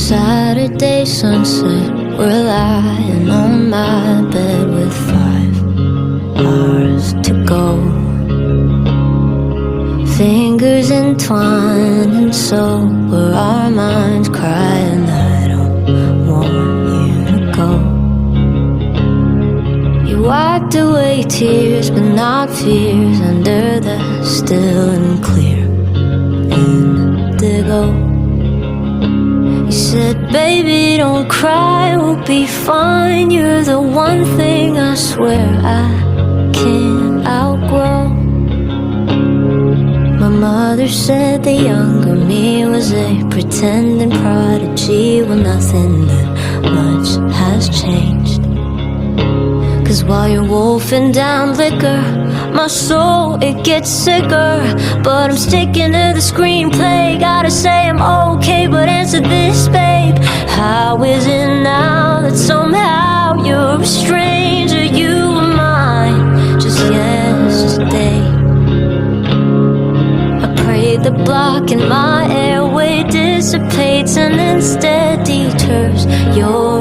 Saturday sunset, we're lying on my bed with 5 hours to go. Fingers entwined and so were our minds crying, I don't want you to go. You wiped away tears but not fears under the still and clear indigo. You said, baby, don't cry, we'll be fine. You're the one thing I swear I can't outgrow. My mother said the younger me was a pretending prodigy. Well, nothing that much has changed. Cause while you're wolfing down liquor, my soul, it gets sicker. But I'm sticking to the screenplay. Gotta say I'm okay, but answer this, babe. How is it now that somehow you're a stranger? You were mine just yesterday. I pray the block in my airway dissipates and instead deters your